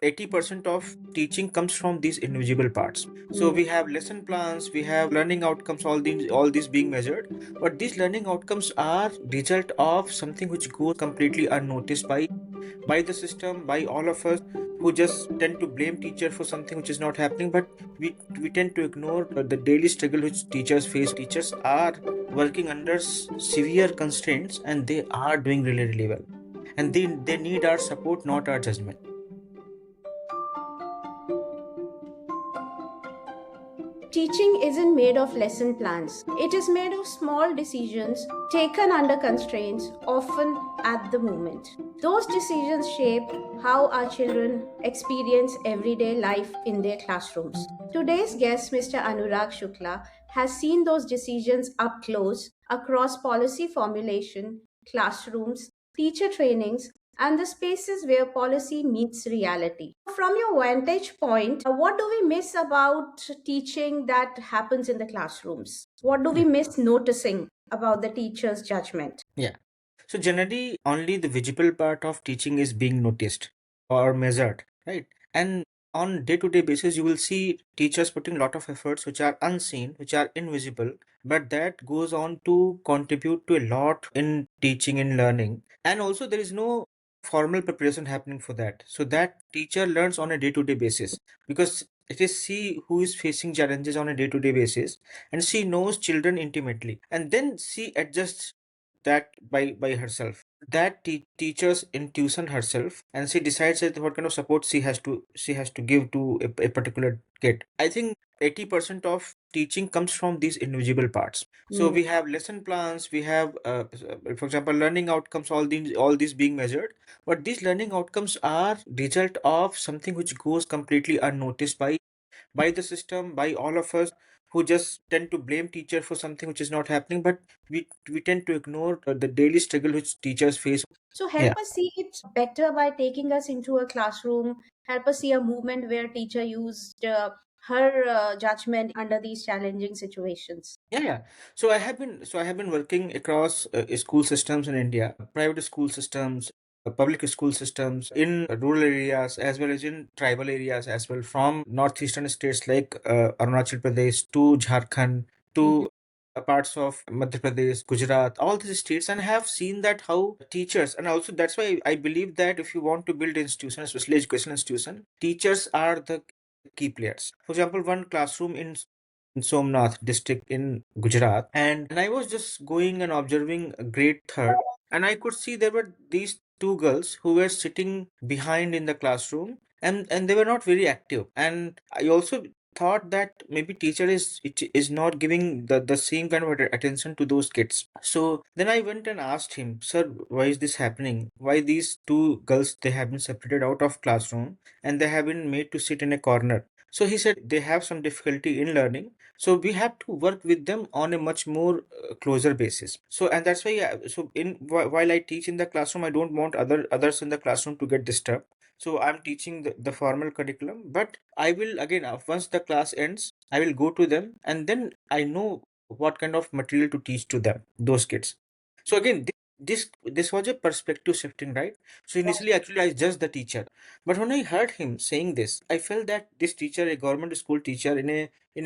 80% of teaching comes from these invisible parts. So we have lesson plans, we have learning outcomes, all these being measured, but these learning outcomes are result of something which goes completely unnoticed by the system, by all of us, who just tend to blame teacher for something which is not happening. But we tend to ignore the daily struggle which teachers face. Teachers are working under severe constraints, and they are doing really really well, and they need our support, not our judgment. Teaching isn't made of lesson plans. It is made of small decisions taken under constraints, often at the moment. Those decisions shape how our children experience everyday life in their classrooms. Today's guest, Mr. Anurag Shukla, has seen those decisions up close across policy formulation, classrooms, teacher trainings, and the spaces where policy meets reality. From your vantage point, what do we miss about teaching that happens in the classrooms? What do we miss noticing about the teacher's judgment? Yeah. So generally, only the visible part of teaching is being noticed or measured, right? And on day-to-day basis, you will see teachers putting a lot of efforts which are unseen, which are invisible, but that goes on to contribute to a lot in teaching and learning. And also, there is no formal preparation happening for that. So that teacher learns on a day-to-day basis, because it is she who is facing challenges on a day-to-day basis, and she knows children intimately, and then she adjusts that by herself. That teachers in tuition herself, and she decides that what kind of support she has to give to a particular kid. I think 80% of teaching comes from these invisible parts. So Mm. we have lesson plans, we have for example learning outcomes, all these being measured, but these learning outcomes are result of something which goes completely unnoticed by the system, by all of us, who just tend to blame teacher for something which is not happening. But we tend to ignore the daily struggle which teachers face. So help Yeah. us see it better by taking us into a classroom. Help us see a movement where teacher used her judgment under these challenging situations. Yeah. So I have been working across school systems in India, private school systems, public school systems in rural areas as well as in tribal areas as well, from northeastern states like Arunachal Pradesh to Jharkhand Mhm. to parts of Madhya Pradesh, Gujarat, all these states, and have seen that how teachers, and also that's why I believe that if you want to build institutions, especially education institution, teachers are the key players. For example, one classroom in Somnath district in Gujarat, and I was just going and observing grade third, and I could see there were these two girls who were sitting behind in the classroom, and they were not very active. And I also thought that maybe teacher is not giving the same kind of attention to those kids. So then I went and asked him, sir, why is this happening? Why these two girls, they have been separated out of classroom and they have been made to sit in a corner? So he said they have some difficulty in learning, so we have to work with them on a much more closer basis. So and that's why, yeah, so while I teach in the classroom, I don't want others in the classroom to get disturbed. So I'm teaching the formal curriculum, but I will again, once the class ends, I will go to them, and then I know what kind of material to teach to them, those kids. So again, this was a perspective shifting, right? So initially, actually, I judged the teacher, but when I heard him saying this, I felt that this teacher, a government school teacher in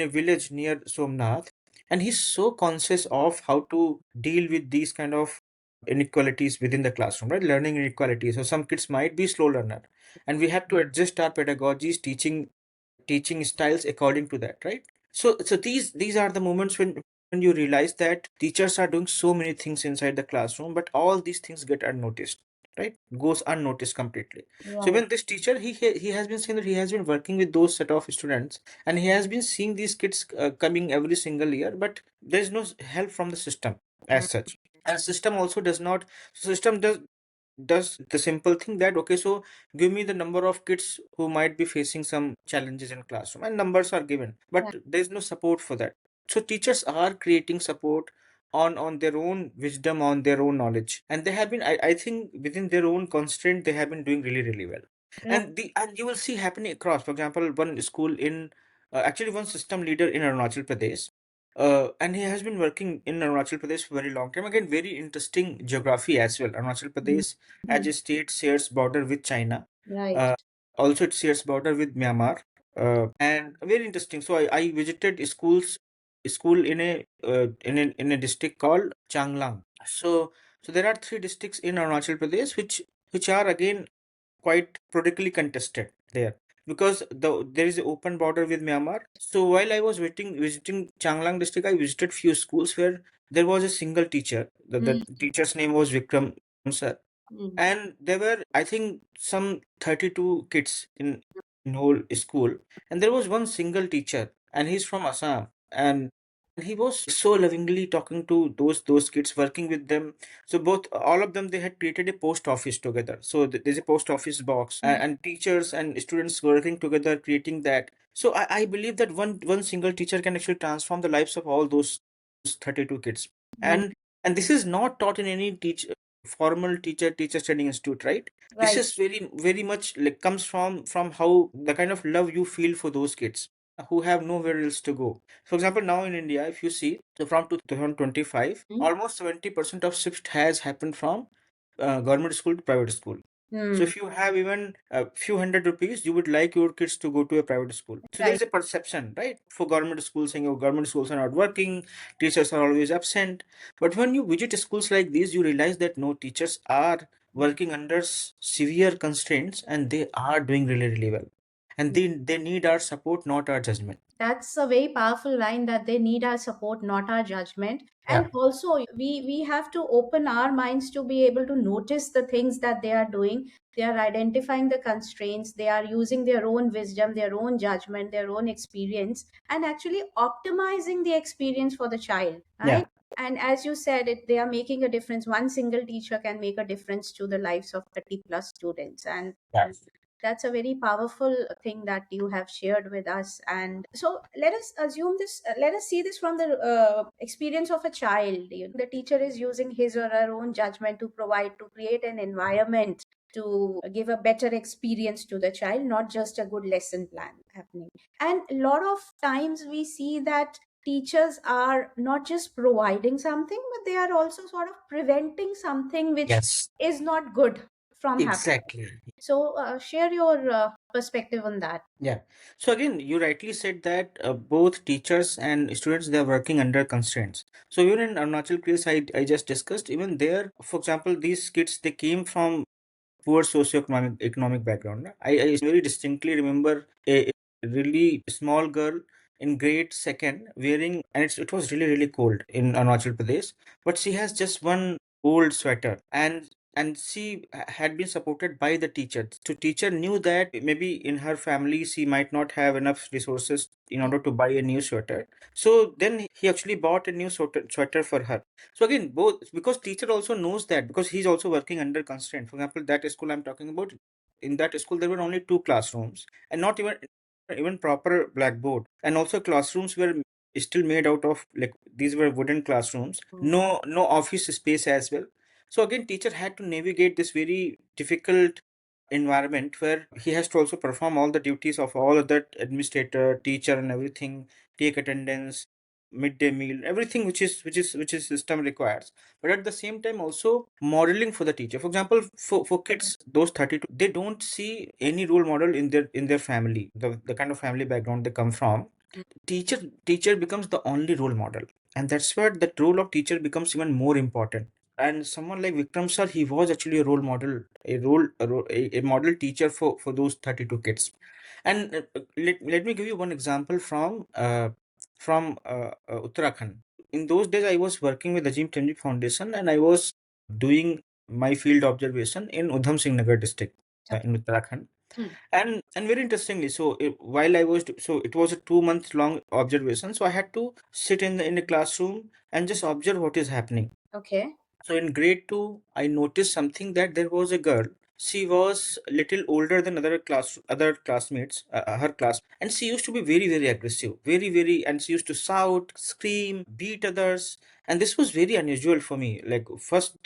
a village near Somnath, and he's so conscious of how to deal with these kind of inequalities within the classroom, right? Learning inequalities. So some kids might be slow learner, and we have to adjust our pedagogies, teaching styles according to that, right? So these are the moments when you realize that teachers are doing so many things inside the classroom, but all these things get unnoticed, right? Goes unnoticed completely. So Right. when this teacher, he has been saying that he has been working with those set of students, and he has been seeing these kids coming every single year, but there is no help from the system as such. And system also does not, system does the simple thing that, okay, so give me the number of kids who might be facing some challenges in classroom, and numbers are given, but there is no support for that. So teachers are creating support on their own wisdom, on their own knowledge, and they have been, I think, within their own constraint, they have been doing really really well. Right. And you will see happening across, for example, one school in actually one system leader in Arunachal Pradesh, and he has been working in Arunachal Pradesh for a very long time. Again, very interesting geography as well. Arunachal Pradesh as Mhm. a state shares border with China. Right. Uh, Also it shares border with Myanmar. And very interesting. So I visited school in a district called Changlang. So there are three districts in Arunachal Pradesh which are again quite politically contested there, because there is an open border with Myanmar. So while I was visiting Changlang district, I visited few schools where there was a single teacher. The Mm, teacher's name was Vikram Sir, mm, and there were, I think, some 32 kids in whole school, and there was one single teacher, and he's from Assam, and he was so lovingly talking to those kids, working with them. So both all of them, they had created a post office together. So there's a post office box, mm, and teachers and students working together creating that. So I believe that one single teacher can actually transform the lives of all those 32 kids. mm. And this is not taught in any formal teacher training institute, right? This Right. is very much like comes from how the kind of love you feel for those kids who have nowhere else to go. For example, now in India, if you see, so from 2025, Mm, almost 70% of shift has happened from government school to private school. So mm. if you have even a few hundred rupees, you would like your kids to go to a private school. So there Right. is a perception, right, for government schools, saying, oh, government schools are not working, teachers are always absent. But when you visit schools like these, you realize that no, teachers are working under severe constraints, and they are doing really well. And they need our support, not our judgment. That's a very powerful line, that they need our support, not our judgment. Yeah. And also, we have to open our minds to be able to notice the things that they are doing. They are identifying the constraints, they are using their own wisdom, their own judgment, their own experience, and actually optimizing the experience for the child, Yeah. right? And as you said, they are making a difference. One single teacher can make a difference to the lives of 30 plus students. And Yeah. that's a very powerful thing that you have shared with us. And so let us assume this, let us see this from the experience of a child. The teacher is using his or her own judgment to provide, to create an environment to give a better experience to the child, not just a good lesson plan happening. And a lot of times we see that teachers are not just providing something, but they are also sort of preventing something which Yes. is not good from happening. Exactly. So, share your perspective on that. Yeah. So again, you rightly said that both teachers and students, they are working under constraints. So even in Arunachal Pradesh, I just discussed, even there, for example, these kids, they came from poor socioeconomic economic background. I very distinctly remember a really small girl in grade second wearing, and it was really cold in Arunachal Pradesh, but she has just one old sweater, and she had been supported by the teacher. So teacher knew that maybe in her family she might not have enough resources in order to buy a new sweater. So then he actually bought a new sweater for her. So again, both, because teacher also knows that, because he's also working under constraint. For example, that school I'm talking about, in that school there were only two classrooms, and not even proper blackboard, and also classrooms were still made out of, like, these were wooden classrooms, Mm. no office space as well. So again, teacher had to navigate this very difficult environment where he has to also perform all the duties of all of that administrator, teacher, and everything, take attendance, midday meal, everything which is system requires. But at the same time, also modeling for the teacher. For example, for kids, those 32, they don't see any role model in their family, the kind of family background they come from. Teacher becomes the only role model, and that's where the role of teacher becomes even more important. And someone like Vikram Sir, he was actually a role model, a model teacher for those 32 kids. And let me give you one example from Uttarakhand. In those days, I was working with Ajim Premji Foundation, and I was doing my field observation in Udham Singh Nagar district in Uttarakhand. Mm. And very interestingly, so while so it was a 2 month long observation. So I had to sit in the classroom and just observe what is happening. Okay. So in grade two, I noticed something, that there was a girl. She was a little older than other classmates, her class, and she used to be very aggressive, and she used to shout, scream, beat others, and this was very unusual for me. Like, first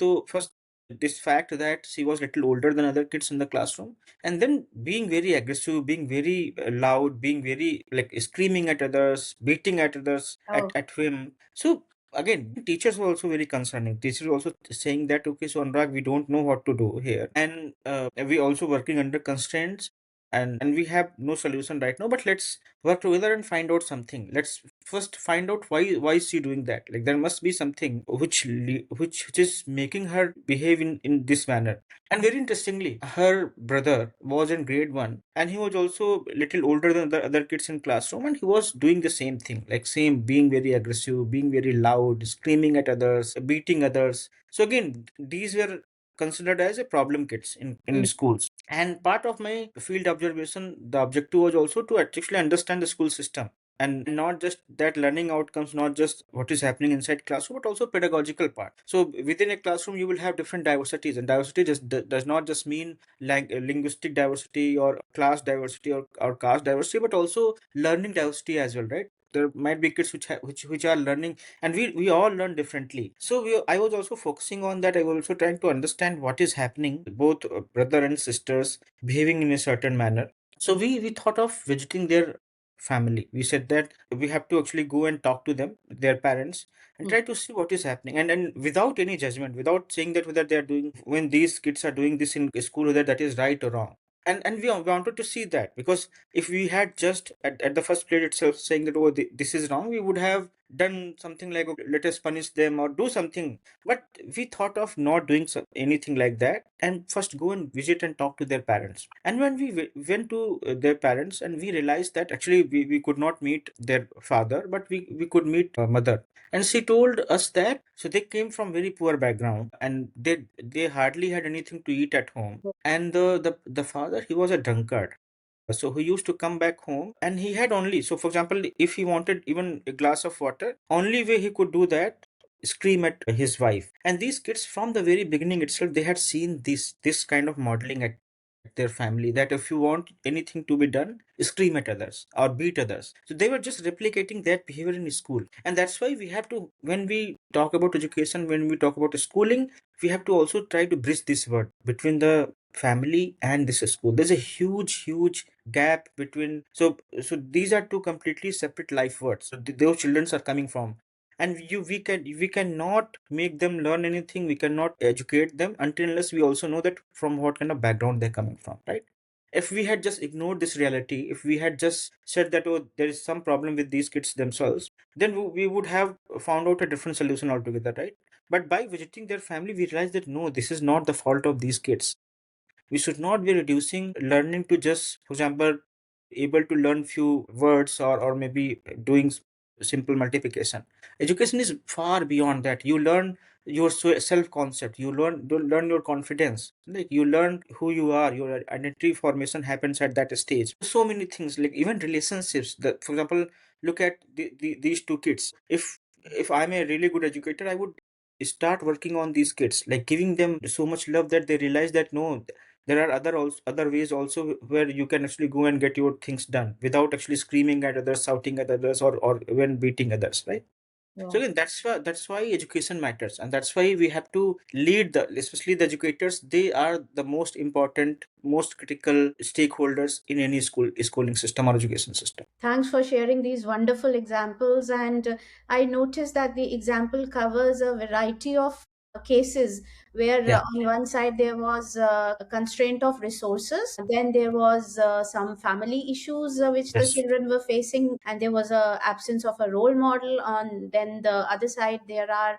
this fact that she was little older than other kids in the classroom, and then being very aggressive, being very loud, being very, like, screaming at others, beating at others, Oh. at him. So again, teachers were also very concerning. Teachers were also saying that, okay, so Anurag, we don't know what to do here, and we also working under constraints. and we have no solution right now, but let's work together and find out something. Let's first find out why is she doing that. Like there must be something which is making her behave in this manner. And very interestingly, her brother was in grade 1 and he was also a little older than the other kids in classroom, and he was doing the same thing, like same, being very aggressive, being very loud, screaming at others, beating others. So again, these were considered as a problem kids in Mm. schools. And part of my field observation, the objective was also to actually understand the school system, and not just that learning outcomes, not just what is happening inside classroom, but also pedagogical part. So within a classroom you will have different diversities, and diversity just does not just mean like linguistic diversity or class diversity or caste diversity, but also learning diversity as well, right? There might be kids which are learning, and we all learn differently. So I was also focusing on that. I was also trying to understand what is happening, both brother and sisters behaving in a certain manner. So we thought of visiting their family. We said that we have to actually go and talk to them, their parents, and Mm. try to see what is happening, and without any judgment, without saying that whether they are doing, when these kids are doing this in school, whether that is right or wrong. And we wanted to see that, because if we had just at the first plate itself saying that, oh, this is wrong, we would have done something like, okay, let us punish them or do something. But we thought of not doing anything like that, and first go and visit and talk to their parents. And when we went to their parents, and we realized that actually we could not meet their father, but we could meet mother. And she told us that so they came from very poor background, and they hardly had anything to eat at home. And the father, he was a drunkard. So he used to come back home, and he had only, so for example, if he wanted even a glass of water, only way he could do that, scream at his wife. And these kids from the very beginning itself, they had seen this kind of modeling at their family, that if you want anything to be done, scream at others or beat others. So they were just replicating that behavior in school. And that's why we have to, when we talk about education, when we talk about schooling, we have to also try to bridge this word between the family and this school. There's a huge gap between, so these are two completely separate life words. So those children are coming from, and we cannot make them learn anything, we cannot educate them until unless we also know that from what kind of background they're coming from, right? If we had just ignored this reality, if we had just said that, oh, there is some problem with these kids themselves, then we would have found out a different solution altogether, right? But by visiting their family, we realized that no, this is not the fault of these kids. We should not be reducing learning to just, for example, able to learn few words, or maybe doing simple multiplication. Education is far beyond that. You learn your self concept, you learn your confidence, like you learn who you are, your identity formation happens at that stage. So many things, like even relationships, that, for example, look at these two kids. If I'm a really good educator, I would start working on these kids, like giving them so much love that they realize that no, there are other ways also where you can actually go and get your things done without actually screaming at others, shouting at others, or even beating others, right? So Yeah. again, that's why education matters, and that's why we have to lead the, especially the educators. They are the most important, most critical stakeholders in any schooling system or education system. Thanks for sharing these wonderful examples. And I noticed that the example covers a variety of cases where, Yeah. on one side, there was a constraint of resources, then there was some family issues which the Yes. children were facing, and there was a absence of a role model. On then the other side, there are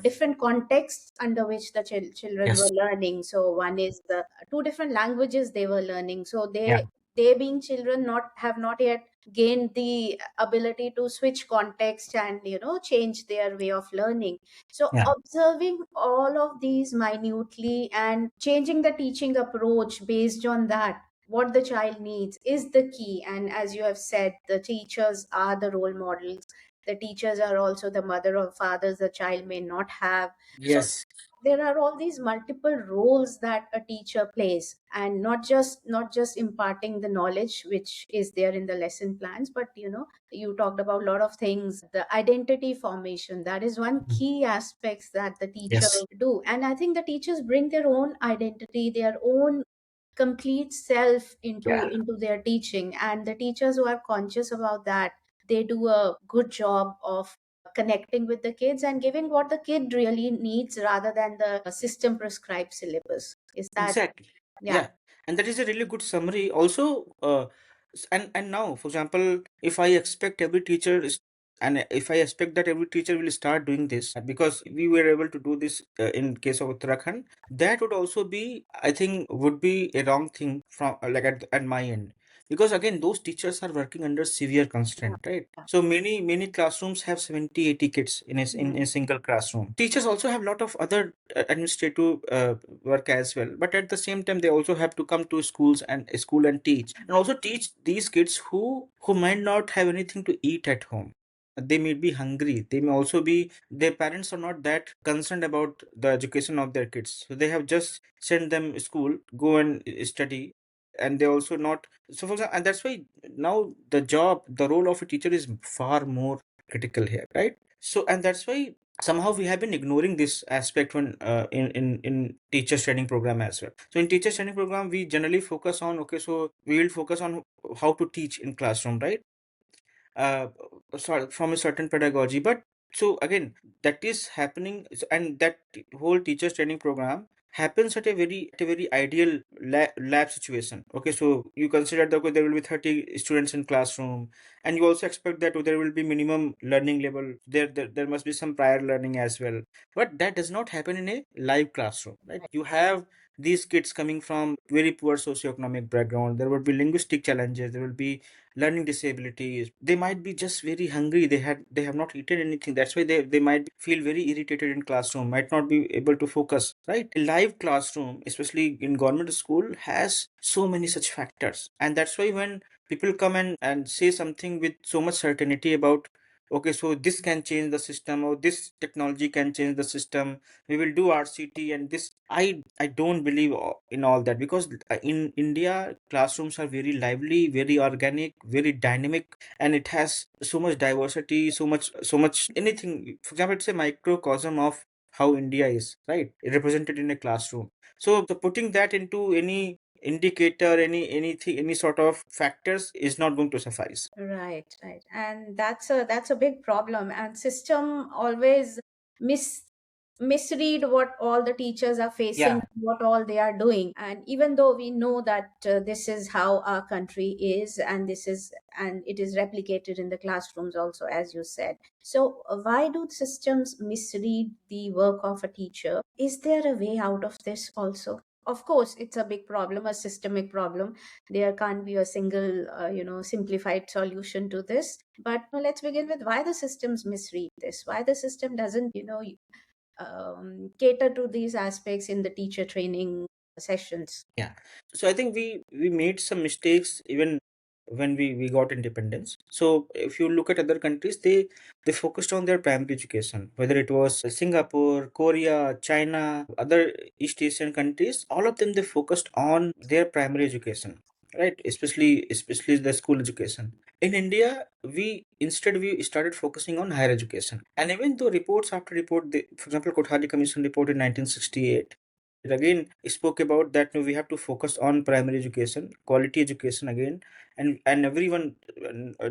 different contexts under which the children were Yes. learning. So one is the two different languages they were learning. So Yeah. they being children not have not yet gain the ability to switch context and change their way of learning. So Yeah. observing all of these minutely and changing the teaching approach based on that, what the child needs is the key. And as you have said, the teachers are the role models. The teachers are also the mother or fathers the child may not have. So Yes. there are all these multiple roles that a teacher plays, and not just imparting the knowledge which is there in the lesson plans, but you talked about a lot of things. The identity formation, that is one Mhm. key aspects that the teacher Yes. do. And I think the teachers bring their own identity, their own complete self into Yeah. their teaching. And the teachers who are conscious about that, they do a good job of connecting with the kids and giving what the kid really needs rather than the system prescribed syllabus. Is that? Exactly. Yeah. Yeah. And that is a really good summary also. And now, for example, if I expect every teacher is, and if I expect that every teacher will start doing this, because we were able to do this in case of Uttarakhand, that would also be, I think, would be a wrong thing from like at my end. Because again, those teachers are working under severe Yeah. constraint, right? So many classrooms have 70, 80 kids in a single classroom. Teachers also have a lot of other administrative work as well, but at the same time they also have to come to school and teach, and also teach these kids who might not have anything to eat at home. They may be hungry, they may also be, their parents are not that concerned about the education of their kids, so they have just sent them school, go and study. And they also not, so for example, and that's why now the role of a teacher is far more critical here, right? So, and that's why somehow we have been ignoring this aspect when in teachers training program as well. So in teachers training program we generally focus on, okay, so we will focus on how to teach in classroom, right? uh, from a certain pedagogy. But so again, that is happening, and that whole teachers training program happens at a very ideal lab situation. Okay, so you consider that, okay, there will be 30 students in classroom, and you also expect that, oh, there will be minimum learning level there must be some prior learning as well. But that does not happen in a live classroom, right? You have these kids coming from very poor socioeconomic background, there would be linguistic challenges, there will be learning disabilities, they might be just very hungry, they have not eaten anything, that's why they might feel very irritated in classroom, might not be able to focus, right? A live classroom, especially in government school, has so many such factors. And that's why when people come and say something with so much certainty about, okay, so this can change the system, or this technology can change the system, we will do RCT and this, I don't believe in all that, because in India classrooms are very lively, very organic, very dynamic, and it has so much diversity, so much anything. For example, it's a microcosm of how India is, right? Represented in a classroom. So putting that into any indicator, anything, any sort of factors is not going to suffice. Right, right. And that's a big problem. And system always mis misread what all the teachers are facing, Yeah. what all they are doing. And even though we know that this is how our country is, and it is replicated in the classrooms also, as you said. So why do systems misread the work of a teacher? Is there a way out of this also? Of course, it's a big problem, a systemic problem. There can't be a single simplified solution to this. But let's begin with why the systems misread this, why the system doesn't cater to these aspects in the teacher training sessions. Yeah. So I think we made some mistakes even when we got independence. So if you look at other countries, they focused on their primary education, whether it was Singapore, Korea, China, other East Asian countries, all of them they focused on their primary education, right? Especially the school education. In India, we started focusing on higher education. And even though reports after report, for example, Kothari Commission report in 1968, it again spoke about that, no, we have to focus on primary education, quality education again, and everyone,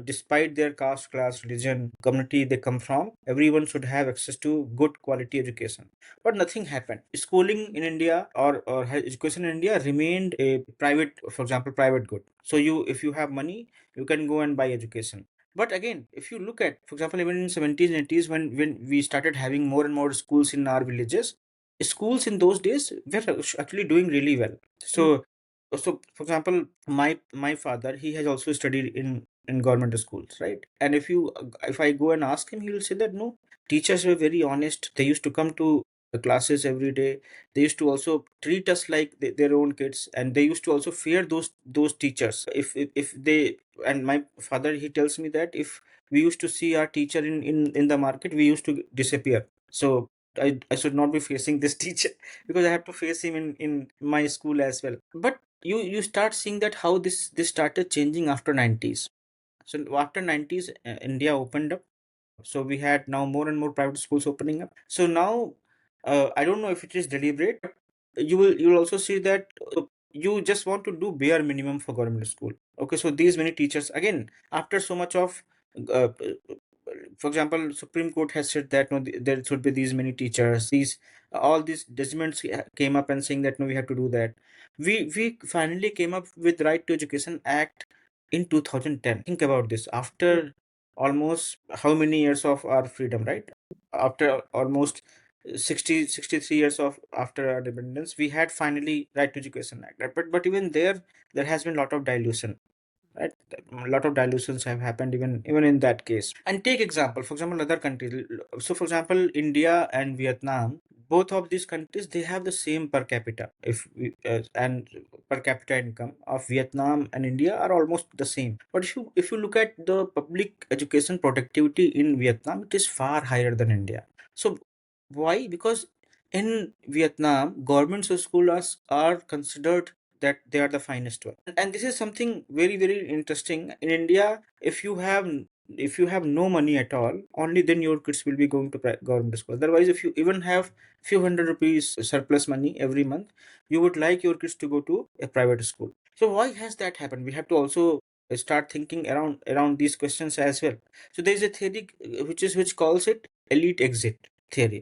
despite their caste, class, religion, community they come from, everyone should have access to good quality education. But nothing happened. Schooling in India, or higher education in India, remained a private, for example, private good. So if you have money, you can go and buy education. But again, if you look at, for example, even in 70s and 80s, when we started having more and more schools in our villages, schools in those days were actually doing really well. So for example, my father, he has also studied in government schools, right? And if I go and ask him, he will say that no, teachers were very honest, they used to come to the classes every day, they used to also treat us like their own kids, and they used to also fear those teachers. If they, and my father, he tells me that if we used to see our teacher in the market, we used to disappear. So I should not be facing this teacher because I have to face him in my school as well. But you start seeing that how this started changing after 90s. So after 90s, India opened up. So we had now more and more private schools opening up. So now, I don't know if it is deliberate, but you will also see that, you just want to do bare minimum for government school. Okay, so these many teachers again, after so much of, for example, Supreme Court has said that no, there should be these many teachers, these all these judgments came up and saying that no, we have to do that. We finally came up with Right to Education Act in 2010. Think about this. After almost how many years of our freedom, right? After almost 63 years of after our independence, we had finally Right to Education Act, right? But even there has been a lot of dilution, right? A lot of dilutions have happened even in that case. And take example, for example, other countries. So for example, India and Vietnam, both of these countries, they have the same per capita, and per capita income of Vietnam and India are almost the same. But if you look at the public education productivity in Vietnam, it is far higher than India. So why? Because in Vietnam, government schools are considered that they are the finest one. And this is something very, very interesting. In India, if you have no money at all, only then your kids will be going to government school. Otherwise, if you even have few hundred rupees surplus money every month, you would like your kids to go to a private school. So why has that happened? We have to also start thinking around these questions as well. So there is a theory which calls it elite exit theory,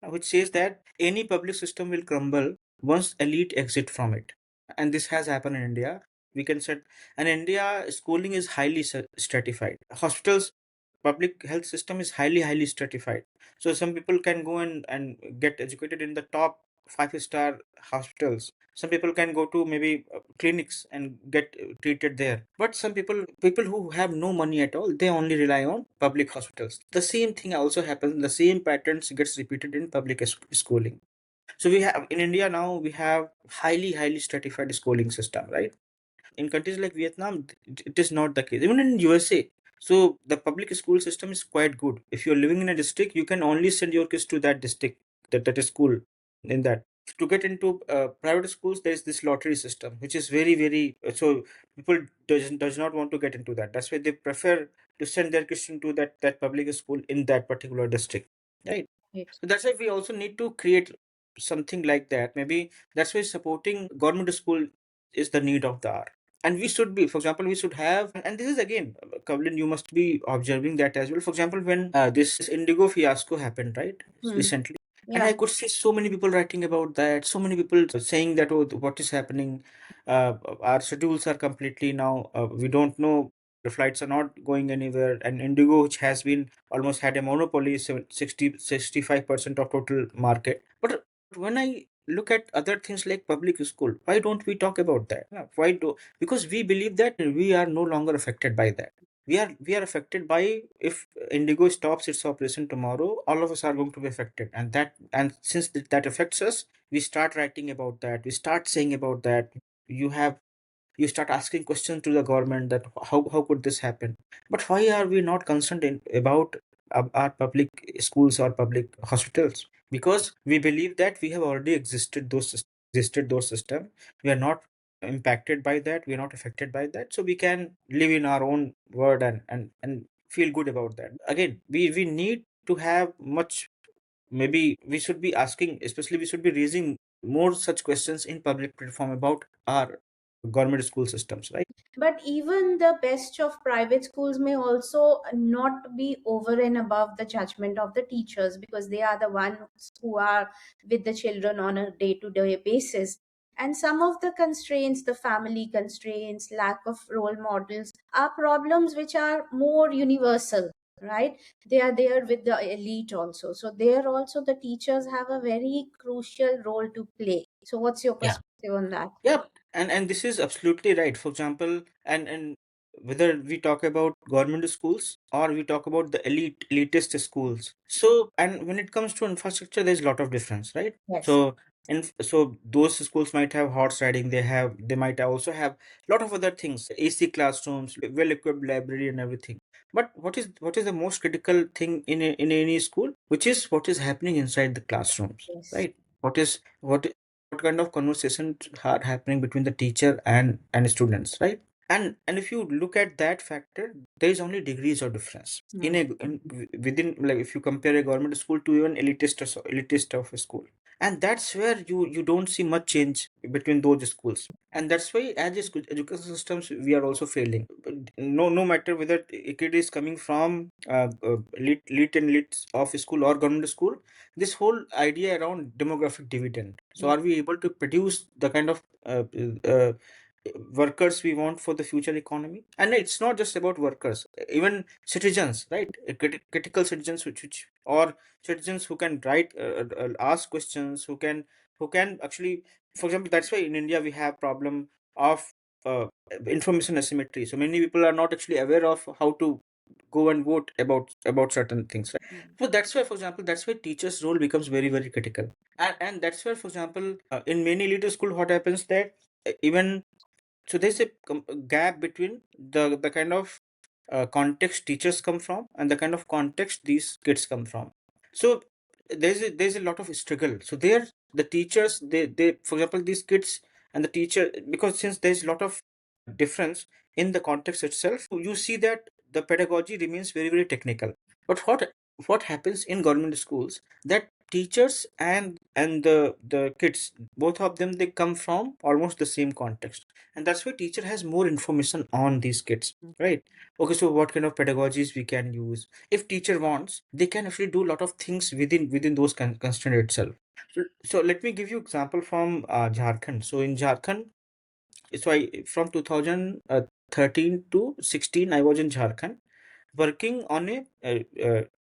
which says that any public system will crumble once elite exit from it. And this has happened in India. We can say, and India schooling is highly stratified. Hospitals, public health system is highly stratified. So some people can go and get educated in the top 5-star hospitals. Some people can go to maybe clinics and get treated there. But some people who have no money at all, they only rely on public hospitals. The same thing also happens. The same patterns gets repeated in public schooling. So we have in India now, we have highly stratified schooling system, right? In countries like Vietnam, it is not the case. Even in USA, so the public school system is quite good. If you're living in a district, you can only send your kids to that district, that is school in that. To get into private schools, there is this lottery system, which is very so people does not want to get into that. That's why they prefer to send their kids into that public school in that particular district, right? Right. So that's why we also need to create something like that. Maybe that's why supporting government school is the need of the hour. And we should be, for example, we should have, and this is again, Kavlin, you must be observing that as well. For example, when this Indigo fiasco happened, right, Hmm. recently, and Yeah. I could see so many people writing about that, so many people saying that, oh, what is happening? Our schedules are completely now, we don't know, the flights are not going anywhere. And Indigo, which has been almost had a monopoly, 65% of total market. But when I look at other things like public school, why don't we talk about that? Why do? Because we believe that we are no longer affected by that. We are affected by, if Indigo stops its operation tomorrow, all of us are going to be affected. And since that affects us, we start writing about that, we start saying about that. You start asking questions to the government that how could this happen. But why are we not concerned about our public schools or public hospitals? Because we believe that we have already existed those systems. We are not impacted by that, we are not affected by that, so we can live in our own world and feel good about that. Again, we need to have much, maybe we should be asking, especially we should be raising more such questions in public platform about our government school systems, right? But even the best of private schools may also not be over and above the judgment of the teachers, because they are the ones who are with the children on a day to day basis. And some of the constraints, the family constraints, lack of role models, are problems which are more universal, right? They are there with the elite also. So, there also the teachers have a very crucial role to play. So, what's your Yeah. perspective on that? Yeah, and this is absolutely right. For example, and whether we talk about government schools or we talk about the elitist schools. So, and when it comes to infrastructure, there's a lot of difference, right? Yes. So, and so those schools might have horse riding. They might also have a lot of other things, AC classrooms, well-equipped library, and everything. But what is the most critical thing in any school, which is what is happening inside the classrooms, Yes. right? What kind of conversations are happening between the teacher and students, right? And if you look at that factor, there is only degrees of difference Hmm. within, like, if you compare a government school to even elitist of a school. and that's where you don't see much change between those schools. And that's why as a school education systems we are also failing. No matter whether a kid is coming from elite and elites of school or government school, this whole idea around demographic dividend. So Mm. are we able to produce the kind of workers we want for the future economy? And it's not just about workers, even citizens, right? Critical citizens which or citizens who can write ask questions, who can actually, for example, that's why in India we have problem of uh, information asymmetry. So many people are not actually aware of how to go and vote about certain things, right? Mm. So that's why, for example, that's why teachers role becomes very very critical. And that's where, for example, in many little school what happens that even so there's a gap between the kind of context teachers come from and the kind of context these kids come from. So there's a lot of struggle. So there the teachers, they for example these kids and the teacher, because since there's a lot of difference in the context itself, you see that the pedagogy remains very very technical. But what happens in government schools, that teachers and the kids, both of them, they come from almost the same context, and that's why teacher has more information on these kids, Mm. right? Okay, so what kind of pedagogies we can use? If teacher wants, they can actually do a lot of things within those constraint itself. So let me give you example from Jharkhand. So in Jharkhand, so I from 2013 to 16 I was in Jharkhand working on a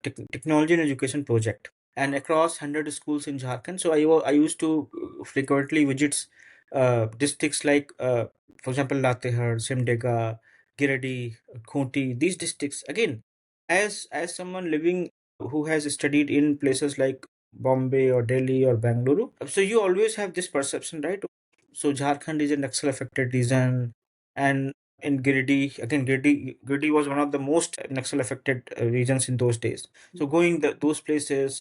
technology and education project, and across 100 schools in Jharkhand. So I used to frequently visit districts like, for example, Latehar, Simdega, Giridih, Khunti. These districts, again, as someone living who has studied in places like Bombay or Delhi or Bangalore, so you always have this perception, right? So Jharkhand is a Naxal affected region, and in Giridih, again, Giridih was one of the most Naxal affected regions in those days. So Mm. going those places,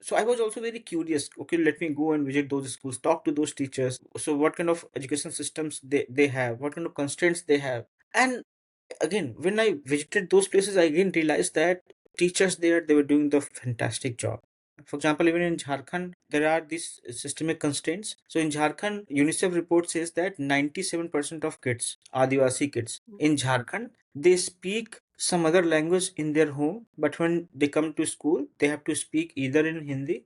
so I was also very curious. Okay, let me go and visit those schools, talk to those teachers. So what kind of education systems they have, what kind of constraints they have. And again, when I visited those places, I again realized that teachers there, they were doing the fantastic job. For example, even in Jharkhand, there are these systemic constraints. So in Jharkhand, UNICEF report says that 97% of kids, Adivasi kids Mm. in Jharkhand, they speak some other language in their home, but when they come to school, they have to speak either in Hindi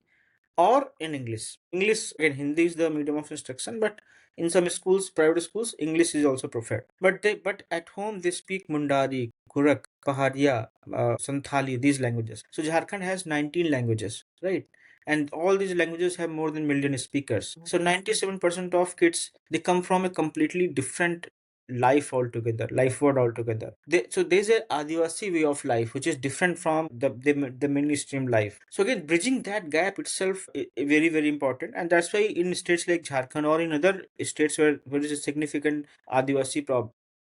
or in English. English, again, Hindi is the medium of instruction, but in some schools, private schools, English is also preferred. But at home they speak Mundari, Kurak, Pahadia, Santali, these languages. So Jharkhand has 19 languages, right? And all these languages have more than million speakers. So 97% of kids, they come from a completely different life altogether, life word altogether. So there's a Adivasi way of life which is different from the mainstream life. So again, bridging that gap itself is very very important, and that's why in states like Jharkhand or in other states where there is a significant Adivasi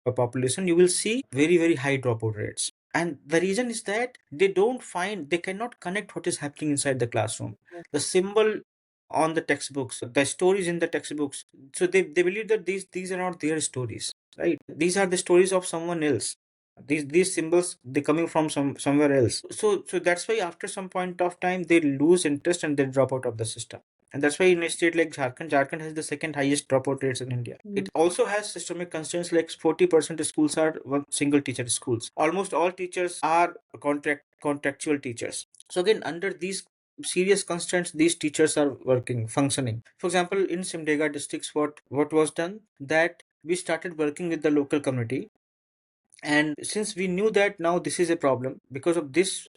population, you will see very very high dropout rates. And the reason is that they cannot connect what is happening inside the classroom. The symbol on the textbooks, the stories in the textbooks. So they believe that these are not their stories, right? These are the stories of someone else. These symbols, they coming from somewhere else. So that's why after some point of time they lose interest and they drop out of the system. And that's why in a state like Jharkhand has the second highest dropout rates in India. Mm. It also has systemic constraints like 40% of schools are one single teacher schools. Almost all teachers are contractual teachers. So again, under these serious constraints, these teachers are working, functioning. For example, in Simdega districts, what was done, that we started working with the local community. And since we knew that now this is a problem because of this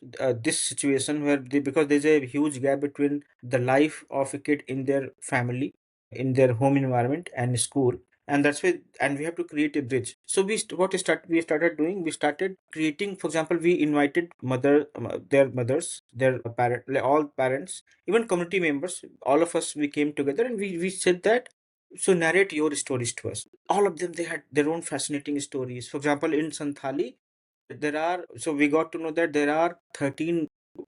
situation where because there's a huge gap between the life of a kid in their family, in their home environment and school, and that's why, and we have to create a bridge. So we started doing, we started creating. For example, we invited their mothers, their parent, like all parents, even community members, all of us, we came together and we said that, so narrate your stories to us. All of them, they had their own fascinating stories. For example, in Santali, there are, so we got to know that there are 13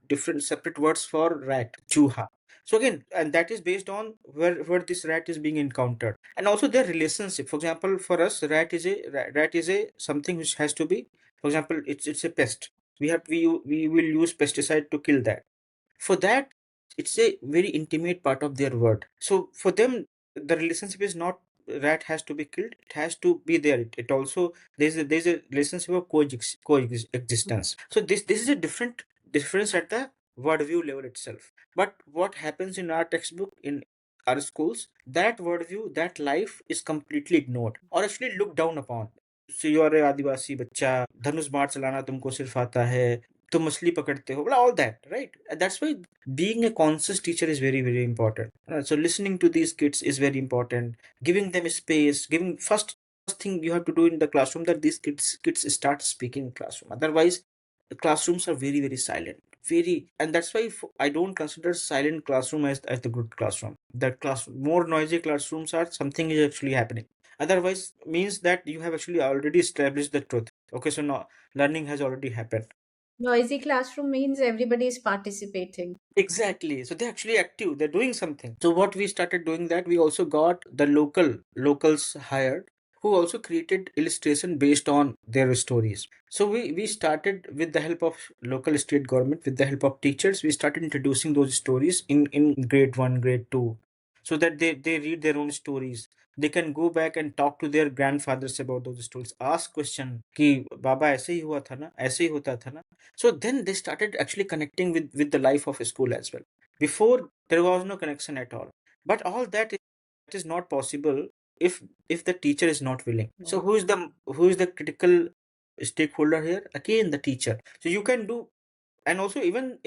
different separate words for rat, chuha. So again, and that is based on where this rat is being encountered, and also their relationship. For example, for us, rat is a something which has to be, for example, it's a pest. We will use pesticide to kill that. For that, it's a very intimate part of their world. So for them, the relationship is not rat has to be killed, it has to be there. It also, there's a relationship of coexistence. So this is a difference at the worldview level itself. But what happens in our textbook, in our schools, that worldview, that life is completely ignored or actually looked down upon. So you are a आदिवासी बच्चा, धनुष बाण चलाना तुमको सिर्फ आता है, तुम मछली पकड़ते हो, all that, right? That's why being a conscious teacher is very, very important. So listening to these kids is very important, giving them space, giving first thing you have to do in the classroom, that these kids start speaking in classroom. Otherwise the classrooms are very, very silent, very. And that's why I don't consider silent classroom as the good classroom. That class more noisy classrooms are something is actually happening. Otherwise means that you have actually already established the truth. Okay, so now learning has already happened. Noisy classroom means everybody is participating. Exactly. So they're actually active. They're doing something. So what we started doing, that we also got the locals hired, who also created illustration based on their stories. So we started with the help of local state government, with the help of teachers, we started introducing those stories in grade 1, grade 2, so that they read their own stories. They can go back and talk to their grandfathers about those stories, ask question कि बाबा ऐसे ही हुआ था ना, ऐसे ही होता था ना. So then they started actually connecting with the life of a school as well. Before there was no connection at all. But all that is not possible if the teacher is not willing. So who is the critical stakeholder here? Again, the teacher. So you can do, and also even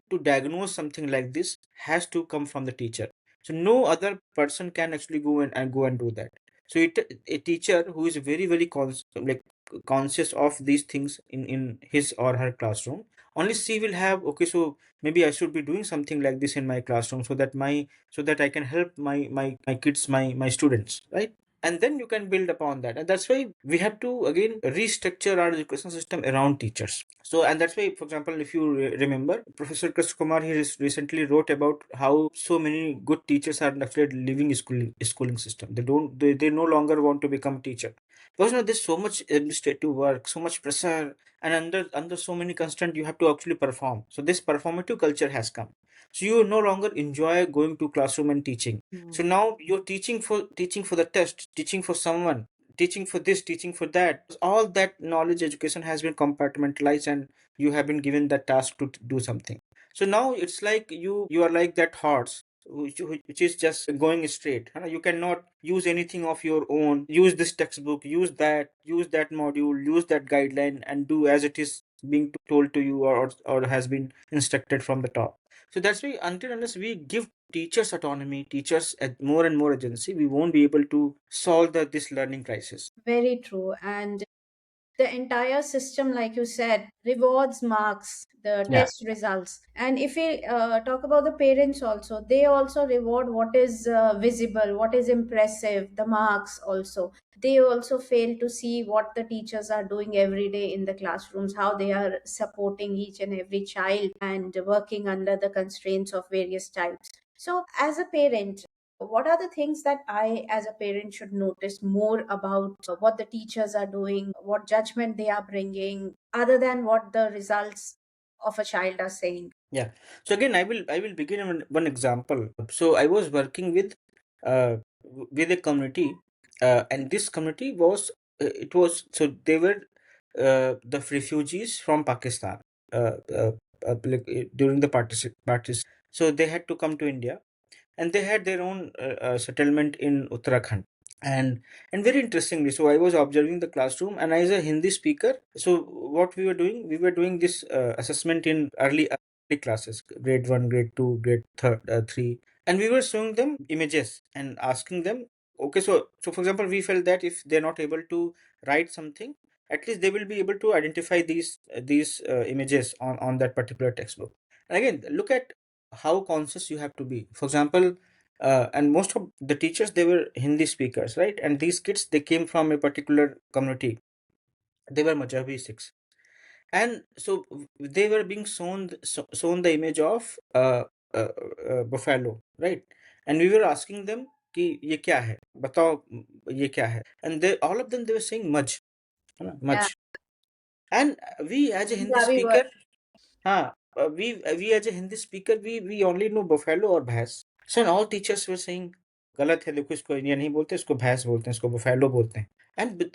to diagnose something like this has to come from the teacher. So no other person can actually go and do that. So a teacher who is very, very conscious of these things in his or her classroom, only she will have, okay, so maybe I should be doing something like this in my classroom, so that I can help my kids, my students, right? And then you can build upon that. And that's why we have to again restructure our education system around teachers. So, and that's why, for example, if you remember, Professor Krishna Kumar, he recently wrote about how so many good teachers are actually leaving schooling system. They no longer want to become teacher, because there's so much administrative work, so much pressure, and under so many constraints you have to actually perform. So this performative culture has come. So you no longer enjoy going to classroom and teaching. So now you're teaching for the test, teaching for someone, teaching for this, teaching for that. All that knowledge education has been compartmentalized, and you have been given the task to do something. So now it's like you are like that horse which is just going straight. You cannot use anything of your own, use this textbook, use that module, use that guideline, and do as it is being told to you, or has been instructed from the top. So that's why until unless we give teachers autonomy, teachers more and more agency, we won't be able to solve this learning crisis. Very true. And the entire system, like you said, rewards marks, the Yeah. test results. And if we talk about the parents also, they also reward what is visible, what is impressive, the marks also. They also fail to see what the teachers are doing every day in the classrooms, how they are supporting each and every child and working under the constraints of various types. So as a parent, what are the things that I, as a parent, should notice more about what the teachers are doing, what judgment they are bringing, other than what the results of a child are saying? Yeah. So again, I will begin with one example. So I was working with a community, and this community was it was so they were the refugees from Pakistan, during the parties. So they had to come to India, and they had their own settlement in Uttarakhand. And very interestingly, so I was observing the classroom, and as a Hindi speaker, so what we were doing this assessment in early classes, grade 1, grade 2, grade 3, and we were showing them images and asking them, okay, so for example, we felt that if they're not able to write something, at least they will be able to identify these images on that particular textbook. And again, look at how conscious you have to be. For example, and most of the teachers, they were Hindi speakers, right? And these kids, they came from a particular community. They were Majhabi Sikhs, and so they were being shown the image of buffalo, right? And we were asking them कि ये क्या है, बताओ ये क्या है, and they all of them, they were saying Majh, है ना, Yeah, Majh. And we as a Hindi Punjabi word. speaker, हाँ, we as a Hindi speaker, we only know buffalo or bhais. So and all teachers were saying गलत है, देखो इसको ये नहीं बोलते, इसको भैंस बोलते हैं, इसको buffalo बोलते हैं.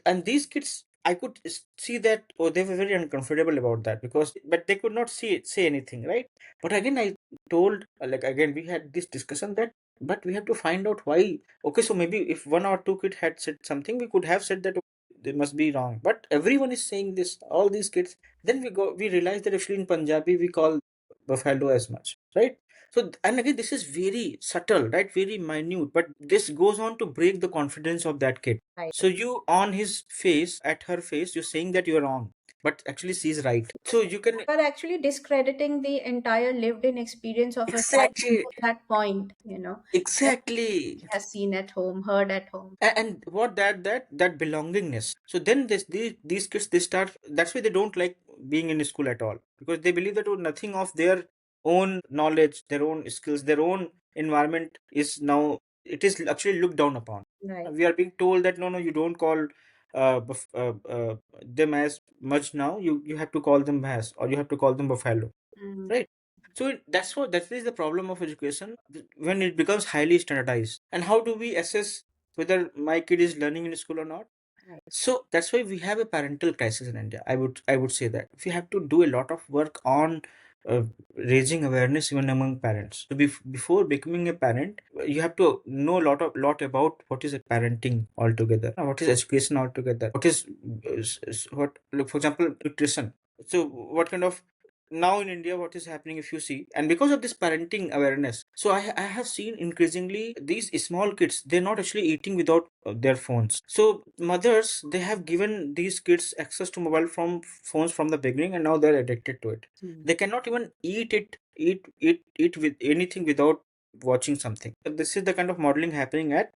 And these kids, I could see that, oh, they were very uncomfortable about that, because but they could not say anything, right? But again, I told, like, again we had this discussion that, but we have to find out why. Okay, so maybe if one or two kid had said something, we could have said that, "Okay, they must be wrong." But everyone is saying this, all these kids. Then we realized that actually in Punjabi we call buffalo as much, right? So and again, this is very subtle, right? Very minute, but this goes on to break the confidence of that kid. Right. So you, on his face, at her face, you're saying that you're wrong, but actually she's right. So you can Are actually discrediting the entire lived in experience of a child exactly, to that point, that exactly. he has seen at home, heard at home. And what that belongingness. So then these kids, they start, that's why they don't like being in school at all, because they believe that, oh, nothing of their own knowledge, their own skills, their own environment is now, it is actually looked down upon. Right. We are being told that, no, no, you don't call them as much now, you have to call them as, or you have to call them buffalo, Mm, right? So that's what, that is the problem of education, when it becomes highly standardized. And how do we assess whether my kid is learning in school or not? right. So that's why we have a parental crisis in India. I would say that we have to do a lot of work on uh, raising awareness even among parents. So before becoming a parent, you have to know a lot about what is a parenting altogether, what is education altogether, what is what, look, for example, nutrition. So what kind of, now in India, what is happening, if you see, and because of this parenting awareness, so I have seen increasingly these small kids, they're not actually eating without their phones. So mothers, they have given these kids access to mobile from phones from the beginning, and now they're addicted to it. Mm, They cannot even eat with anything without watching something. So this is the kind of modeling happening at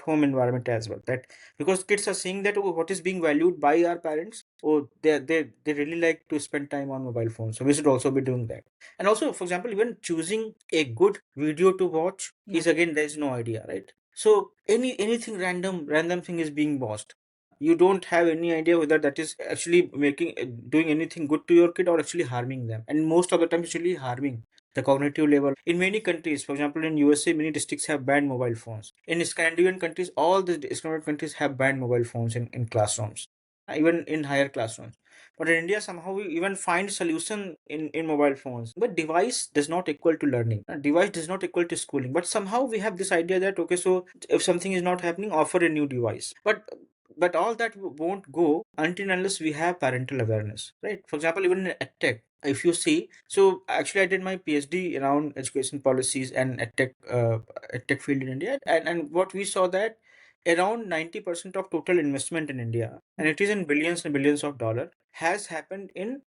home environment as well, that because kids are seeing that, oh, what is being valued by our parents, oh, they really like to spend time on mobile phones, so we should also be doing that. And also, for example, even choosing a good video to watch yeah. is, again, there's no idea, right? So anything random thing is being watched. You don't have any idea whether that is actually making doing anything good to your kid, or actually harming them, and most of the time it's really harming the cognitive level. In many countries, for example, in USA, many districts have banned mobile phones. In Scandinavian countries, all the Scandinavian countries have banned mobile phones in classrooms, even in higher classrooms. But in India, somehow we even find solution in mobile phones. But device does not equal to learning. A device does not equal to schooling. But somehow we have this idea that, okay, so if something is not happening, offer a new device. But all that won't go until unless we have parental awareness, right? For example, even in edtech, if you see, so actually I did my PhD around education policies and edtech field in India, and what we saw that around 90% of total investment in India, and it is in billions and billions of dollars, has happened in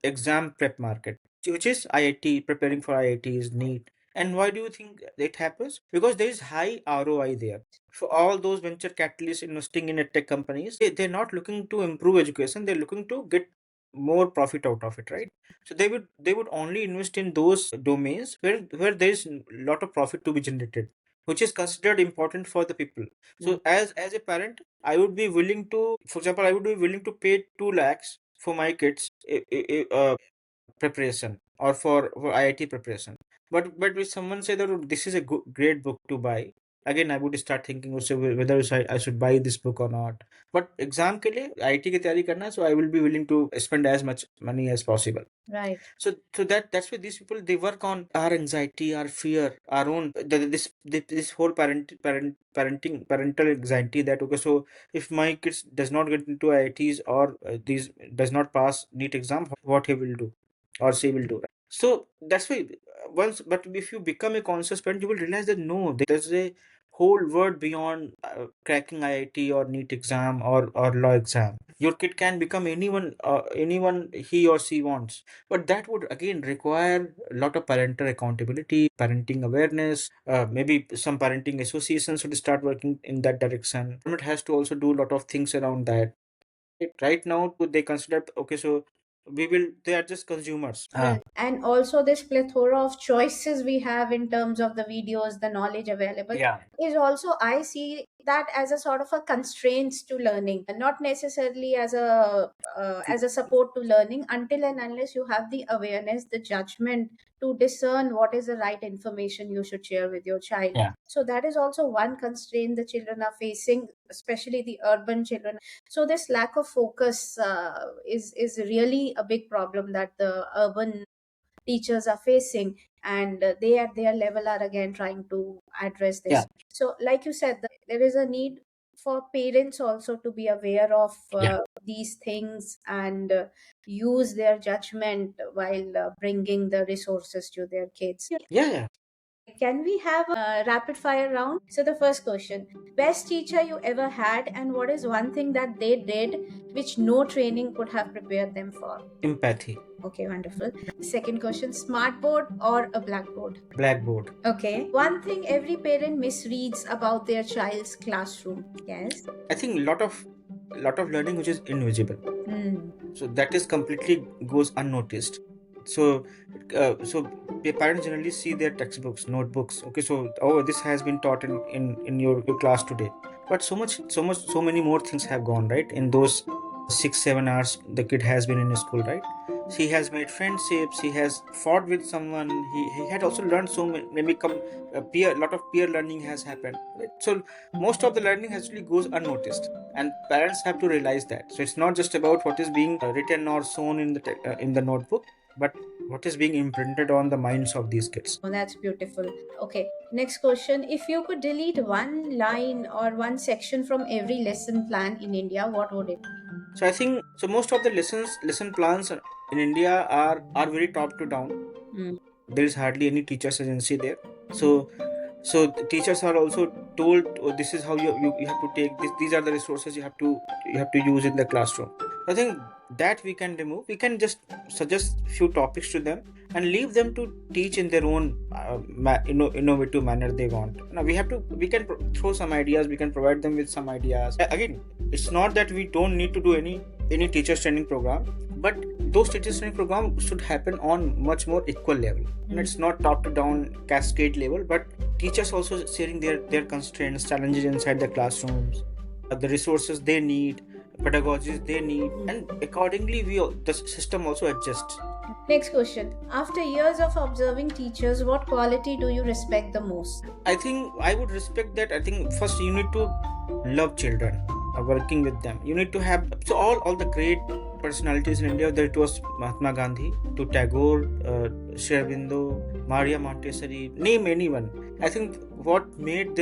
exam prep market, which is IIT, preparing for IITs, NEET. And why do you think it happens? Because there is high ROI there. For all those venture capitalists investing in tech companies, they're not looking to improve education, they're looking to get more profit out of it, right? So they would only invest in those domains where there is a lot of profit to be generated, which is considered important for the people. Yeah. So as a parent, I would be willing to, for example, I would be willing to pay 2 lakhs for my kids preparation, or for IIT preparation. But if someone say that, "Oh, this is a great book to buy," again I would start thinking also whether I should buy this book or not. But exam के लिए IIT की तैयारी करना, so I will be willing to spend as much money as possible. Right. So that's why these people, they work on our anxiety, our fear, our own this whole parental anxiety, that, okay, so if my kids does not get into IITs, or these does not pass NEET exam, what he will do or she will do, right? So that's why once, but if you become a conscious parent, you will realize that no, there's a whole world beyond cracking IIT or NEET exam or law exam. Your kid can become anyone he or she wants, but that would again require a lot of parental accountability, parenting awareness. Maybe some parenting associations should start working in that direction. Government has to also do a lot of things around that. Right now, they consider, okay, so they are just consumers. Right. And also, this plethora of choices we have in terms of the videos, the knowledge available Yeah. is also, I see, that as a sort of a constraints to learning, not necessarily as a support to learning, until and unless you have the awareness, the judgment to discern what is the right information you should share with your child. Yeah. So that is also one constraint the children are facing, especially the urban children. So this lack of focus is really a big problem that the urban teachers are facing, and they at their level are again trying to address Yeah. this. So like you said, there is a need for parents also to be aware of Yeah. these things, and use their judgment while bringing the resources to their kids. Yeah. Yeah. Can we have a rapid fire round? So the first question: best teacher you ever had, and what is one thing that they did which no training could have prepared them for? Empathy. Okay, wonderful. Second question: smartboard or a blackboard? Blackboard. Okay. One thing every parent misreads about their child's classroom. Yes. I think lot of learning which is invisible. Hmm. So that is completely goes unnoticed. So so parents generally see their textbooks, notebooks. Okay, so oh, this has been taught in your class today, but so many more things have gone right in those 6 7 hours the kid has been in school, right? He has made friendships, he has fought with someone, he had also learned so many, maybe come peer lot of peer learning has happened, right? So most of the learning actually goes unnoticed, and parents have to realize that. So it's not just about what is being written or shown in the notebook, but what is being imprinted on the minds of these kids. Oh, that's beautiful. Okay, next question. If you could delete one line or one section from every lesson plan in India, what would it be? So I think so most of the lesson plans in India are very top to down. Hmm. There is hardly any teachers agency there. So the teachers are also told, oh, this is how you have to take this, these are the resources you have to use in the classroom. I think that we can remove. We can just suggest few topics to them and leave them to teach in their own innovative manner they want. Now we can throw some ideas, we can provide them with some ideas. Again, it's not that we don't need to do any teachers training program, but those teachers training program should happen on much more equal level, and it's not top to down cascade level, but teachers also sharing their constraints, challenges inside the classrooms, the resources they need, pedagogies they need, and accordingly the system also adjusts. Next question. After years of observing teachers, what quality do you respect the most? I think I would respect that. I think first you need to love children, working with them. You need to have so all the great personalities in India. Whether it was Mahatma Gandhi to Tagore, Sri Aurobindo, Maria Montessori, name anyone. I think what made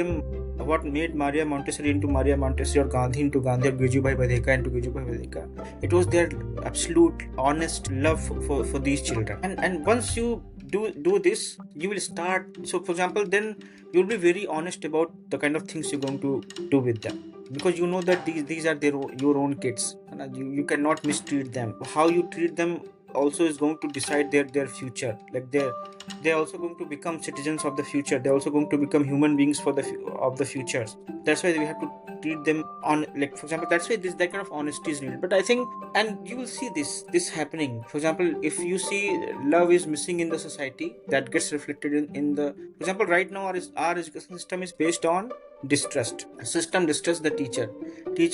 Maria Montessori into Maria Montessori, or Gandhi into Gandhi, or Gijubhai Badheka into Gijubhai Badheka, it was their absolute honest love for these children. And once you do this, you will start. So for example, then you'll be very honest about the kind of things you're going to do with them, because you know that these are your own kids, and you cannot mistreat them. How you treat them also is going to decide their future. Like they're also going to become citizens of the future, they're also going to become human beings of the futures. That's why we have to treat them on, like for example, that's why this that kind of honesty is needed. But I think, and you will see this happening. For example, if you see love is missing in the society, that gets reflected in the, for example, right now our education system is based on distrust. System distrusts the teacher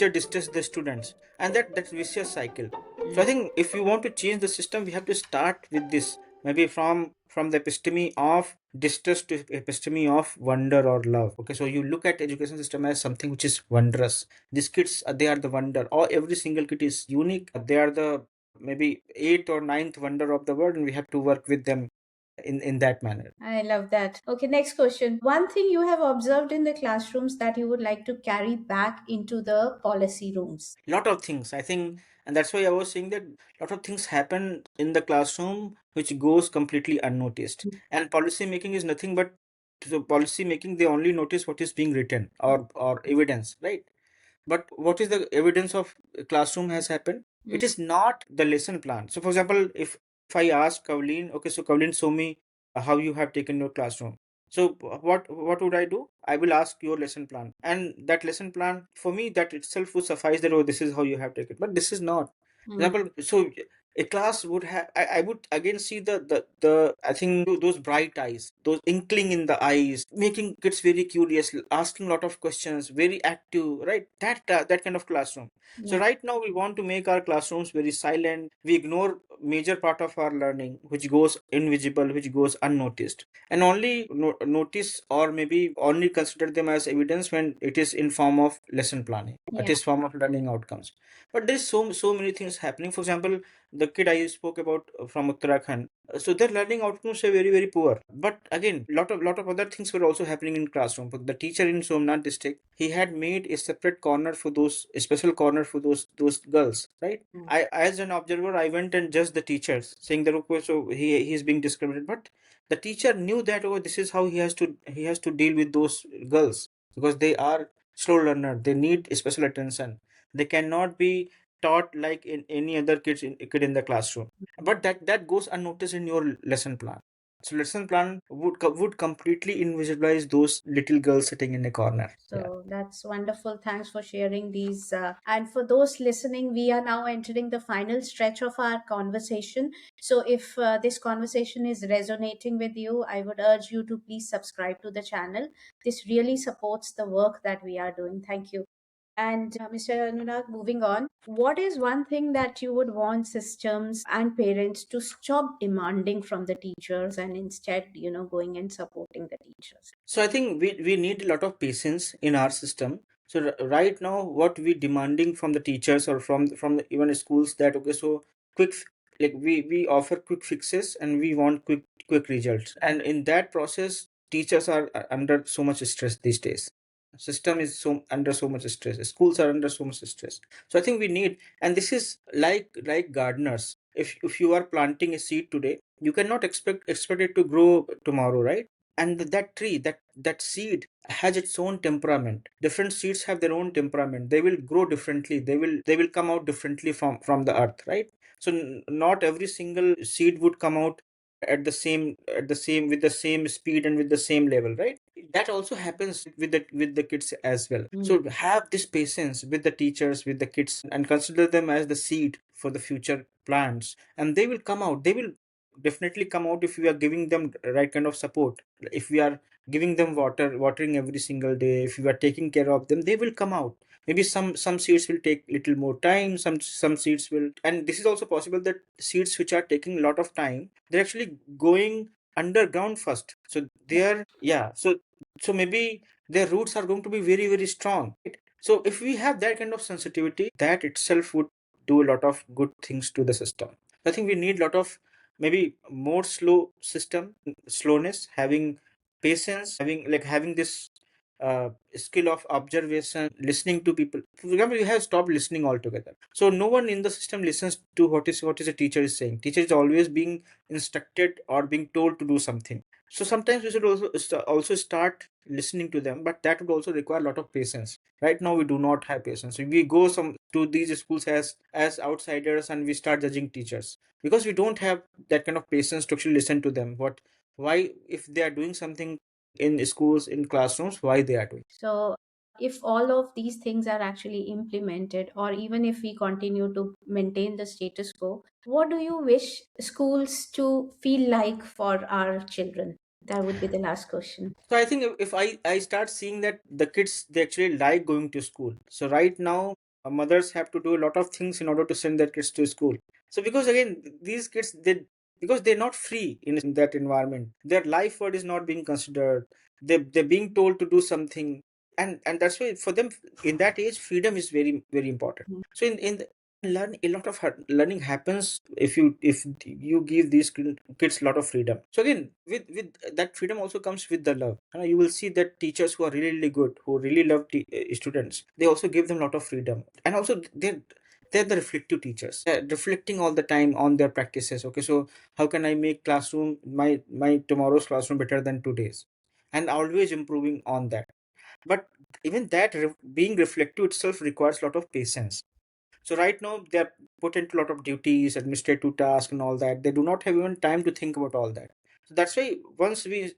distrusts the students, and that's vicious cycle. So I think if we want to change the system, we have to start with this, maybe from the episteme of distrust to episteme of wonder or love. Okay, so you look at education system as something which is wondrous. These kids, they are the wonder, or every single kid is unique. They are the maybe eighth or ninth wonder of the world, and we have to work with them in that manner. I love that. Okay, next question. One thing you have observed in the classrooms that you would like to carry back into the policy rooms. Lot of things, I think, and that's why I was saying that lot of things happen in the classroom which goes completely unnoticed. And policy making is nothing but, so policy making, they only notice what is being written or evidence, right? But what is the evidence of classroom has happened? It is not the lesson plan. So for example, if I ask Kavleen, okay, so Kavleen, show me how you have taken your classroom. So what would I do? I will ask your lesson plan, and that lesson plan, for me, that itself would suffice that, oh, this is how you have taken. But this is not. For example, so a class would have, I would again see the I think those bright eyes, those inkling in the eyes, making kids very curious, asking a lot of questions, very active, right? That kind of classroom. So Yeah. right now we want to make our classrooms very silent. We ignore major part of our learning, which goes invisible, which goes unnoticed, and only notice or maybe only consider them as evidence when it is in form of lesson planning, it Yeah. is form of learning outcomes. But there's so many things happening. For example, the kid I spoke about from Uttarakhand, so their learning outcomes are very poor. But again, lot of other things were also happening in classroom. But the teacher in Somnath district, he had made a separate corner for those, a special corner for those girls, right? Mm. I, as an observer, I went and judged the teachers, saying that okay, so he's being discriminated. But the teacher knew that oh, this is how he has to deal with those girls, because they are slow learner. They need special attention. They cannot be taught like in any other kid in the classroom. But that goes unnoticed in your lesson plan. So lesson plan would completely invisibilize those little girls sitting in a corner. Yeah. So that's wonderful. Thanks for sharing these. And for those listening, we are now entering the final stretch of our conversation. So if this conversation is resonating with you, I would urge you to please subscribe to the channel. This really supports the work that we are doing. Thank you. And Mr. Anurag, moving on, what is one thing that you would want systems and parents to stop demanding from the teachers and instead, going and supporting the teachers? So I think we need a lot of patience in our system. So right now, what we demanding from the teachers or from the, even schools, that okay, so like we offer quick fixes and we want quick results. And in that process, teachers are under so much stress these days. System is so under so much stress. Schools are under so much stress. So I think we need, and this is like gardeners. If you are planting a seed today, you cannot expect it to grow tomorrow, right? And that tree, that seed has its own temperament. Different seeds have their own temperament. They will grow differently. They will come out differently from the earth, right? So not every single seed would come out at the same with the same speed and with the same level, right? That also happens with the kids as well. Mm. So have this patience with the teachers, with the kids, and consider them as the seed for the future plants, and they will come out. They will definitely come out if we are giving them right kind of support. If we are giving them watering every single day, if we are taking care of them, they will come out. Maybe some seeds will take little more time, some seeds will, and this is also possible that seeds which are taking a lot of time, they're actually going underground first. So they are, yeah, so maybe their roots are going to be very strong, right? So if we have that kind of sensitivity, that itself would do a lot of good things to the system. I think we need a lot of maybe more slow system, slowness, having patience, having this skill of observation, listening to people. For example, you have stopped listening altogether. So no one in the system listens to what is the teacher is saying. Teacher is always being instructed or being told to do something. So sometimes we should also start listening to them, but that would also require a lot of patience. Right now we do not have patience. So we go some to these schools as outsiders and we start judging teachers because we don't have that kind of patience to actually listen to them. Why, if they are doing something in schools, in classrooms, why they are doing. So, if all of these things are actually implemented, or even if we continue to maintain the status quo, what do you wish schools to feel like for our children? That would be the last question. So I think if I start seeing that the kids, they actually like going to school. So right now, mothers have to do a lot of things in order to send their kids to school. So because again, these kids, because they're not free in that environment, their life word is not being considered. They're being told to do something, and that's why for them in that age, freedom is very important. Mhm. So in the, learn a lot of learning happens if you give these kids a lot of freedom. So again, with that freedom also comes with the love. You will see that teachers who are really good, who really love students, they also give them a lot of freedom. And also they're the reflective teachers. They're reflecting all the time on their practices. Okay, so how can I make classroom, my tomorrow's classroom, better than today's, and always improving on that. But even that being reflective itself requires a lot of patience. So right now they're put into a lot of duties, administrative tasks, and all that. They do not have even time to think about all that. So that's why once we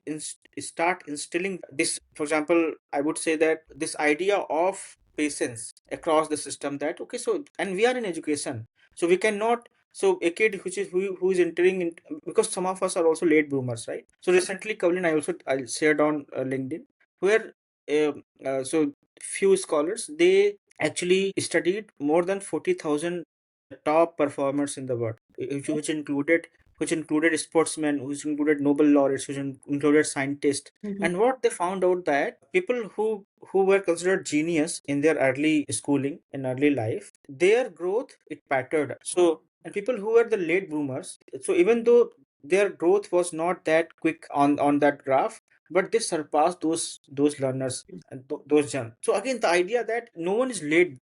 start instilling this, for example, I would say that this idea of patience across the system, that okay, so and we are in education, so we cannot So a kid who is entering in, because some of us are also late bloomers, right? So recently, Kavlin, I shared on LinkedIn where so few scholars, they actually studied more than 40,000 top performers in the world, which included sportsmen, which included Nobel laureates, which included scientists. Mhm. And what they found out that people who were considered genius in their early schooling in early life, their growth it pattered. So and people who were the late boomers, so even though their growth was not that quick on that graph, but they surpassed those learners and those young. So again, the idea that no one is late.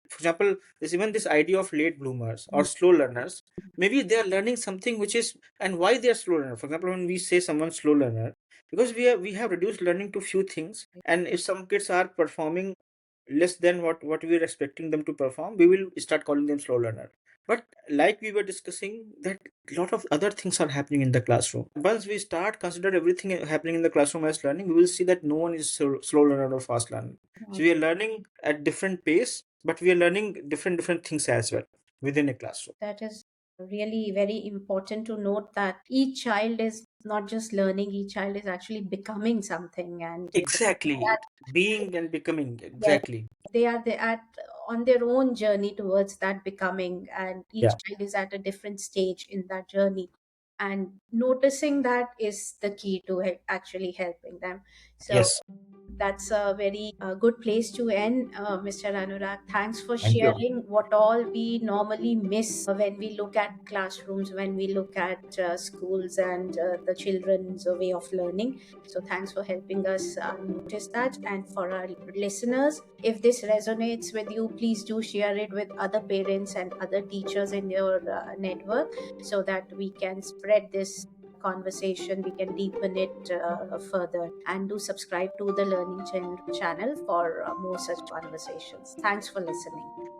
For example, there's even this idea of late bloomers or slow learners. Maybe they are learning something which is, and why they are slow learner. For example, when we say someone slow learner, because we have reduced learning to few things, and if some kids are performing less than what we are expecting them to perform, we will start calling them slow learner. But like we were discussing, that a lot of other things are happening in the classroom. Once we start consider everything happening in the classroom as learning, we will see that no one is slow learner or fast learner. So we are learning at different pace, but we are learning different things as well within a classroom. That is really very important to note that each child is not just learning, each child is actually becoming something. And Exactly, being and becoming, yes, exactly. they are at on their own journey towards that becoming, and each Yeah. child is at a different stage in that journey, and noticing that is the key to actually helping them. So Yes. that's a very good place to end, Mr. Anurag. Thanks for Thank you. sharing what all we normally miss when we look at classrooms, when we look at schools and the children's way of learning. So thanks for helping us notice that. And for our listeners, if this resonates with you, please do share it with other parents and other teachers in your network, so that we can spread this conversation, we can deepen it further. And do subscribe to the Learning Channel for more such conversations. Thanks for listening.